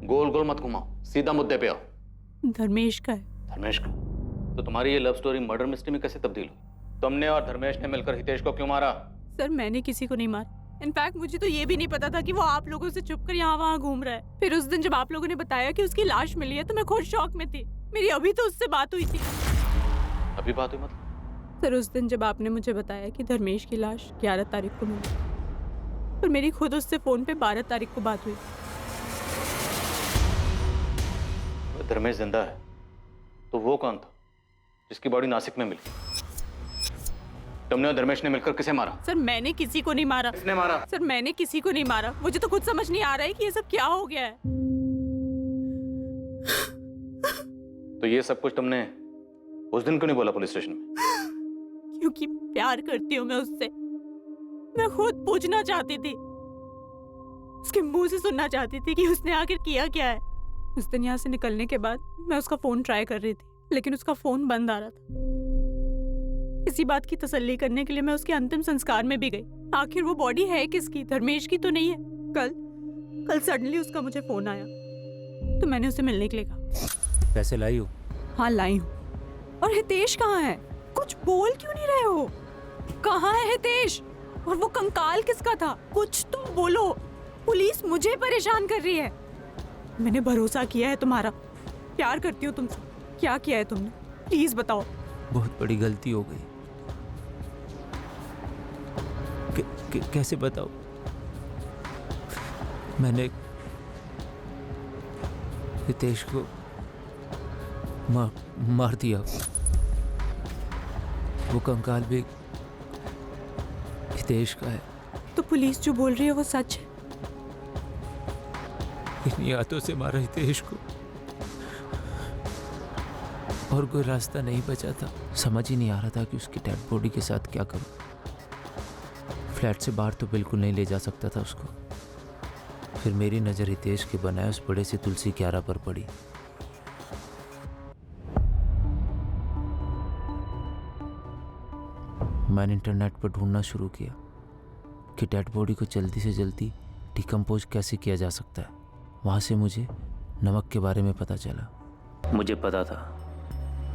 S2: गोल गोल मत घुमाओ, सीधा मुद्दे पे आओ।
S18: धर्मेश का है।
S2: धर्मेश का? तो तुम्हारी ये लव स्टोरी मर्डर मिस्ट्री में कैसे तब्दील हुई? तुमने और धर्मेश ने मिलकर हितेश को क्यों मारा?
S18: सर, मैंने किसी को नहीं मारा। इनफैक्ट मुझे तो ये भी नहीं पता था कि वो आप लोगों से छुपकर यहाँ वहाँ घूम रहा है। फिर उस दिन जब आप लोगों ने बताया कि उसकी लाश मिली है तो मैं खुद शॉक में थी। मेरी अभी तो उससे बात हुई थी।
S2: अभी बात हुई मतलब?
S18: सर उस दिन जब आपने मुझे बताया कि धर्मेश की लाश 11 तारीख को मिली, पर मेरी खुद उससे फोन पे 12 तारीख को बात हुई।
S2: धर्मेश जिंदा है तो वो कौन था जिसकी बॉडी नासिक में मिली? तुमने और धर्मेश ने मिलकर किसे मारा?
S18: सर मैंने किसी को नहीं मारा।
S2: किसने मारा?
S18: सर मैंने किसी को नहीं मारा। मुझे तो खुद समझ नहीं आ रहा है कि ये सब क्या हो गया है।
S2: तो ये सब कुछ तुमने उस दिन क्यों नहीं बोला पुलिस स्टेशन में?
S18: क्योंकि प्यार करती हूँ मैं उससे। मैं खुद पूछना चाहती थी, उसके मुंह से सुनना चाहती थी कि उसने आखिर किया क्या है। उस दिन यहाँ से निकलने के बाद मैं उसका फोन ट्राई कर रही थी, लेकिन उसका फोन बंद आ रहा था। इसी बात की तसल्ली करने के लिए मैं उसके अंतिम संस्कार में भी गई। आखिर वो बॉडी है किसकी? धर्मेश की तो नहीं है। कल सडनली उसका मुझे फोन आया तो मैंने उसे मिलने के लिए कहा।
S3: पैसे लाई हो?
S18: हाँ लाई हूँ। और हितेश कहाँ है? कुछ बोल क्यों नहीं रहे हो? कहाँ है हितेश? और वो कंकाल किसका था? कुछ तो बोलो। पुलिस मुझे परेशान कर रही है। मैंने भरोसा किया है तुम्हारा, प्यार करती हूँ तुमसे। क्या किया है तुमने? प्लीज बताओ।
S3: बहुत बड़ी गलती हो गई। कैसे बताओ? मैंने हितेश को मार दिया। वो कंकाल भी हितेश का है।
S18: तो पुलिस जो बोल रही है वो सच है?
S3: इन्हीं हाथों से मारा हितेश को, और कोई रास्ता नहीं बचा था। समझ ही नहीं आ रहा था कि उसकी डेड बॉडी के साथ क्या करूं। फ्लैट से बाहर तो बिल्कुल नहीं ले जा सकता था उसको। फिर मेरी नज़र हितेश के बनाए उस बड़े से तुलसी क्यारा पर पड़ी। मैंने इंटरनेट पर ढूंढना शुरू किया कि डेड बॉडी को जल्दी से जल्दी डिकम्पोज कैसे किया जा सकता है। वहाँ से मुझे नमक के बारे में पता चला। मुझे पता था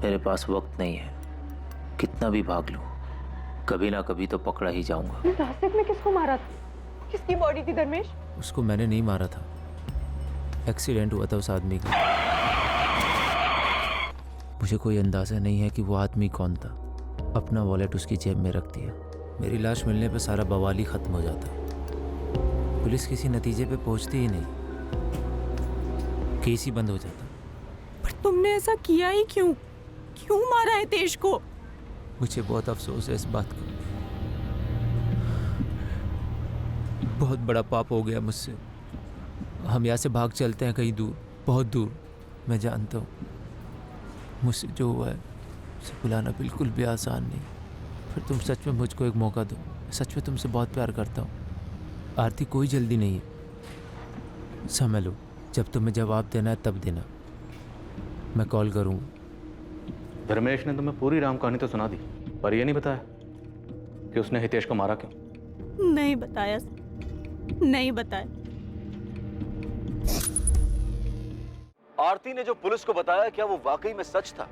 S3: मेरे पास वक्त नहीं है, कितना भी भाग लूं कभी ना कभी तो पकड़ा ही जाऊंगा।
S18: नासिक में किसको मारा था? किसकी बॉडी थी धर्मेश?
S3: उसको मैंने नहीं मारा था, एक्सीडेंट हुआ था उस आदमी का। मुझे कोई अंदाजा नहीं है कि वो आदमी कौन था। अपना वॉलेट उसकी जेब में रख दिया। मेरी लाश मिलने पर सारा बवाल ही खत्म हो जाता। पुलिस किसी नतीजे पे पहुंचती ही नहीं, केस ही बंद हो जाता।
S18: पर तुमने ऐसा किया ही क्यों? क्यों मारा है हितेश को?
S3: मुझे बहुत अफसोस है इस बात का। बहुत बड़ा पाप हो गया मुझसे। हम यहाँ से भाग चलते हैं कहीं दूर, बहुत दूर। मैं जानता हूँ मुझसे जो हुआ है उसे भुलाना बिल्कुल भी आसान नहीं। फिर तुम सच में मुझको एक मौका दो। सच में तुमसे बहुत प्यार करता हूँ आरती। कोई जल्दी नहीं है, समझ लो। जब तुम्हें जवाब देना है तब देना, मैं कॉल करूँगा।
S2: धर्मेश ने तुम्हें पूरी राम कहानी तो सुना दी, पर यह नहीं बताया कि उसने हितेश को मारा क्यों।
S18: नहीं बताया, नहीं बताया।
S6: आरती ने जो पुलिस को बताया, क्या वो वाकई में सच था?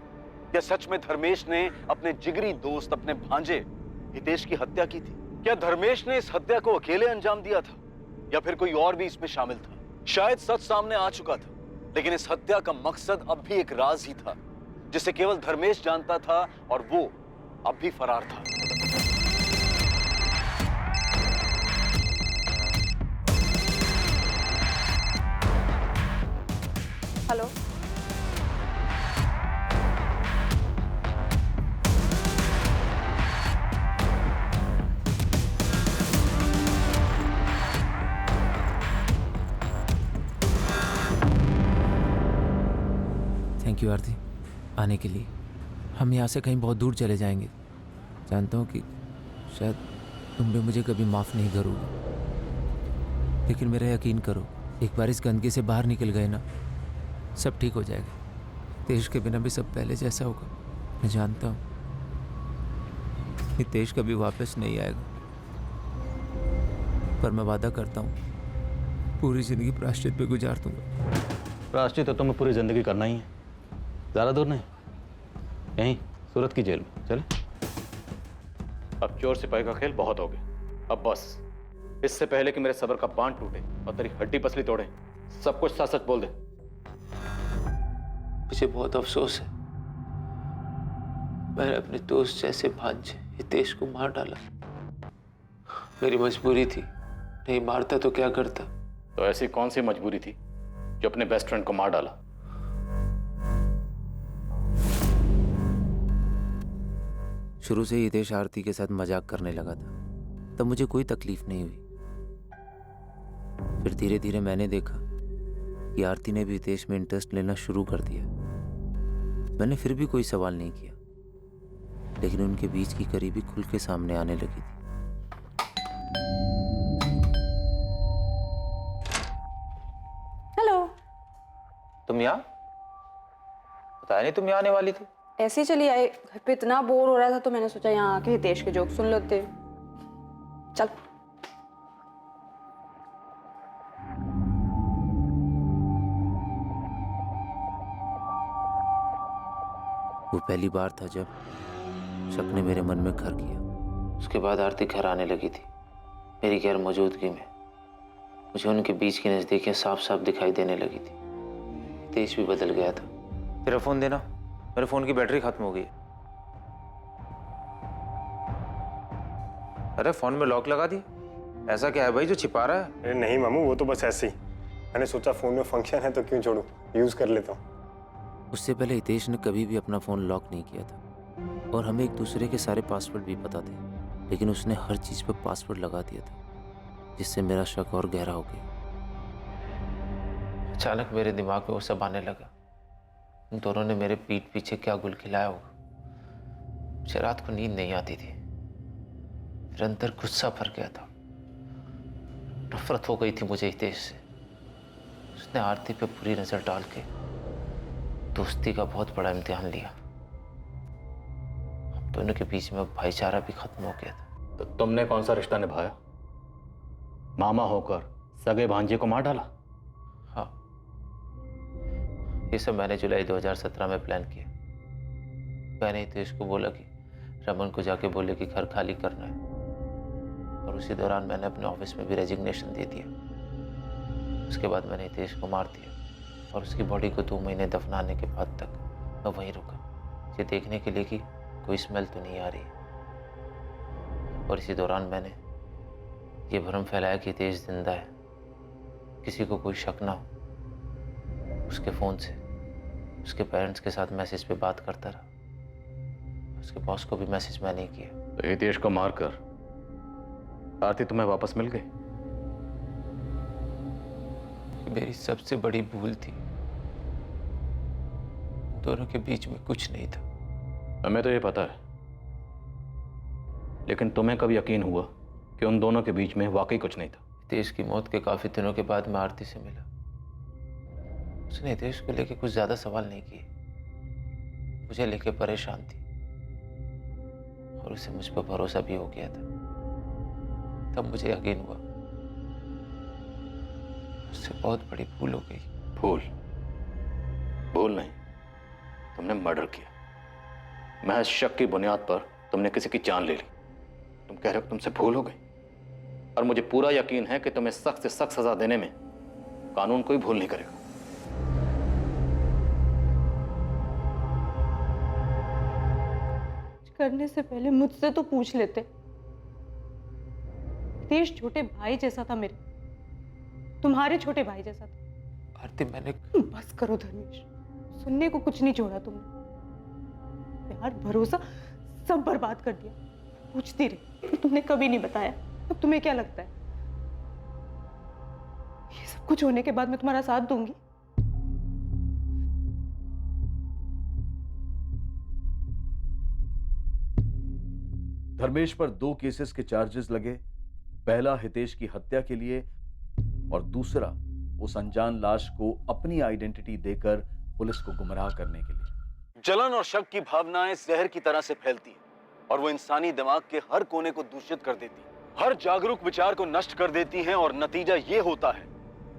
S6: क्या सच में धर्मेश ने अपने जिगरी दोस्त, अपने भांजे हितेश की हत्या की थी? क्या धर्मेश ने इस हत्या को अकेले अंजाम दिया था, या फिर कोई और भी इसमें शामिल था? शायद सच सामने आ चुका था, लेकिन इस हत्या का मकसद अब भी एक राज ही था जिसे केवल धर्मेश जानता था, और वो अब भी फरार था।
S4: हेलो,
S3: थैंक यू आरती आने के लिए। हम यहाँ से कहीं बहुत दूर चले जाएंगे। जानता हूँ कि शायद तुम भी मुझे कभी माफ़ नहीं करोगे, लेकिन मेरा यकीन करो, एक बार इस गंदगी से बाहर निकल गए ना, सब ठीक हो जाएगा। तेज के बिना भी सब पहले जैसा होगा। मैं जानता हूँ तेज कभी वापस नहीं आएगा, पर मैं वादा करता हूँ पूरी ज़िंदगी प्रायश्चित पे गुजार दूंगा।
S2: प्रायश्चित तो तुम्हें पूरी जिंदगी करना ही है, ज़्यादा दूर नहीं, यहीं सूरत की जेल में। चले, अब चोर सिपाही का खेल बहुत हो गया, अब बस इससे पहले कि मेरे सब्र का बांध टूटे और तेरी हड्डी पसली तोड़े, सब कुछ सच सच बोल दे।
S3: मुझे बहुत अफसोस है, मैंने अपने दोस्त जैसे भांजे हितेश को मार डाला। मेरी मजबूरी थी, नहीं मारता तो क्या करता।
S2: तो ऐसी कौन सी मजबूरी थी जो अपने बेस्ट फ्रेंड को मार डाला?
S3: शुरू से ही हितेश आरती के साथ मजाक करने लगा था, तब मुझे कोई तकलीफ नहीं हुई। फिर धीरे धीरे मैंने देखा कि आरती ने भी हितेश में इंटरेस्ट लेना शुरू कर दिया। मैंने फिर भी कोई सवाल नहीं किया, लेकिन उनके बीच की करीबी खुल के सामने आने लगी थी।
S18: हेलो।
S3: तुम यहाँ? बताया नहीं तुम यहाँ आने वाली थी।
S18: ऐसे ही चली आई, घर पे इतना बोर हो रहा था तो मैंने सोचा यहाँ आके हितेश के जोक सुन लेते। चल।
S3: वो पहली बार था जब शक ने मेरे मन में घर किया। उसके बाद आरती घर आने लगी थी मेरी गैर मौजूदगी में। मुझे उनके बीच की नजदीकियां साफ साफ दिखाई देने लगी थी। हितेश भी बदल गया था। तेरा फोन देना, मेरे फोन की बैटरी खत्म हो गई। अरे फोन में लॉक लगा दी, ऐसा क्या है भाई जो छिपा रहा है?
S13: अरे नहीं मामू, वो तो बस ऐसे ही। मैंने सोचा फोन में फंक्शन है तो क्यों छोड़ूं, यूज कर लेता हूँ।
S3: उससे पहले हितेश ने कभी भी अपना फोन लॉक नहीं किया था और हमें एक दूसरे के सारे पासवर्ड भी पता थे, लेकिन उसने हर चीज पर पासवर्ड लगा दिया था, जिससे मेरा शक और गहरा हो गया। अचानक मेरे दिमाग में वो सब आने लगा। उन दोनों ने मेरे पीठ पीछे क्या गुल खिलाया होगा। मुझे रात को नींद नहीं आती थी। फिर अंदर गुस्सा भर गया था, नफरत हो गई थी मुझे हितेश से। उसने आरती पे बुरी नजर डाल के दोस्ती का बहुत बड़ा इम्तिहान लिया। हम दोनों के बीच में भाईचारा भी खत्म हो गया था।
S2: तो तुमने कौन सा रिश्ता निभाया? मामा होकर सगे भांजे को मार डाला?
S3: हाँ, ये सब मैंने जुलाई 2017 में प्लान किया। मैंने हितेश को बोला कि रमन को जाके बोले कि घर खाली करना है, और उसी दौरान मैंने अपने ऑफिस में भी रेजिग्नेशन दे दिया। उसके बाद मैंने हितेश को मार दिया और उसकी बॉडी को 2 महीने दफनाने के बाद तक मैं वहीं रुका, ये देखने के लिए कि कोई स्मेल तो नहीं आ रही। और इसी दौरान मैंने ये भ्रम फैलाया कि हितेश जिंदा है, किसी को कोई शक ना हो। उसके फ़ोन से उसके पेरेंट्स के साथ मैसेज पे बात करता रहा। उसके बॉस को भी मैसेज मैंने किया।
S2: तो हितेश को मारकर आरती तुम्हें वापस मिल गई?
S3: मेरी सबसे बड़ी भूल थी। दोनों के बीच में कुछ नहीं था।
S2: हमें तो ये पता है, लेकिन तुम्हें कब यकीन हुआ कि उन दोनों के बीच में वाकई कुछ नहीं था?
S3: हितेश की मौत के काफी दिनों के बाद मैं आरती से मिला। उसने हितेश को लेके कुछ ज्यादा सवाल नहीं किए। मुझे लेके परेशान थी और उसे मुझ पर भरोसा भी हो गया था। तब मुझे यकीन हुआ उससे बहुत बड़ी भूल हो गई।
S2: भूल? भूल नहीं, तुमने मर्डर किया। महज शक की बुनियाद पर तुमने किसी की जान ले ली। तुम कह रहे हो तुमसे भूल हो गई, और मुझे पूरा यकीन है कि तुम्हें सख्त से सख्त सजा देने में कानून कोई भूल नहीं करेगा।
S18: करने से पहले मुझसे तो पूछ लेते। हितेश छोटे भाई जैसा था मेरे, तुम्हारे छोटे भाई जैसा था।
S3: आरती मैंने
S18: बस करो धर्मेश, सुनने को कुछ नहीं छोड़ा तुमने। प्यार भरोसा सब बर्बाद कर दिया। पूछती रही, तुमने कभी नहीं बताया। अब तुम्हें क्या लगता है ये सब कुछ होने के बाद मैं तुम्हारा साथ दूंगी?
S20: धर्मेश पर 2 केसेस के चार्जेस लगे। पहला हितेश की हत्या के लिए और दूसरा उस अनजान लाश को अपनी आइडेंटिटी देकर पुलिस को गुमराह करने के लिए।
S6: जलन और शक की भावनाएं जहर की तरह से फैलती है और वो इंसानी दिमाग के हर कोने को दूषित कर देती है, हर जागरूक विचार को नष्ट कर देती हैं, और नतीजा ये होता है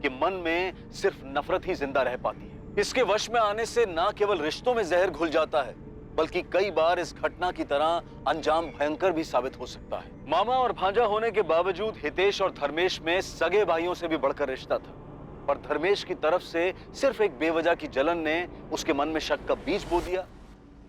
S6: कि मन में सिर्फ नफरत ही जिंदा रह पाती है। इसके वश में आने से ना केवल रिश्तों में जहर घुल जाता है, बल्कि कई बार इस घटना की तरह अंजाम भयंकर भी साबित हो सकता है। मामा और भांजा होने के बावजूद हितेश और धर्मेश में सगे भाइयों से भी बढ़कर रिश्ता था, पर धर्मेश की तरफ से सिर्फ एक बेवजह की जलन ने उसके मन में शक का बीज बो दिया,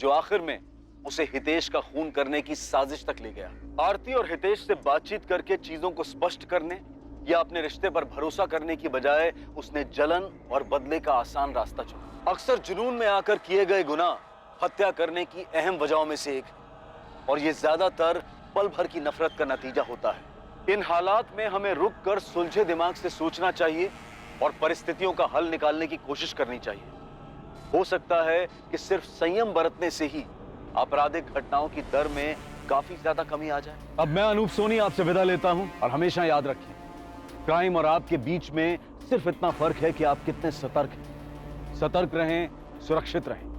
S6: जो आखिर में उसे हितेश का खून करने की साजिश तक ले गया। आरती और हितेश से बातचीत करके चीजों को स्पष्ट करने या अपने रिश्ते पर भरोसा करने की बजाय उसने जलन और बदले का आसान रास्ता चुना। अक्सर जुनून में आकर किए गए गुनाह हत्या करने की अहम वजहों में से एक, और ये ज्यादातर पल भर की नफरत का नतीजा होता है। इन हालात में हमें रुक कर सुलझे दिमाग से सोचना चाहिए और परिस्थितियों का हल निकालने की कोशिश करनी चाहिए। हो सकता है कि सिर्फ संयम बरतने से ही आपराधिक घटनाओं की दर में काफी ज्यादा कमी आ जाए। अब मैं अनूप सोनी आपसे विदा लेता हूं, और हमेशा याद रखें, क्राइम और आपके बीच में सिर्फ इतना फर्क है कि आप कितने सतर्क हैं। सतर्क रहें, सुरक्षित रहें।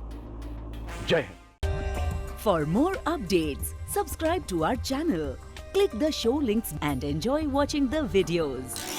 S6: जय Hind.
S1: For more updates, subscribe to our channel, click the show links and enjoy watching the videos.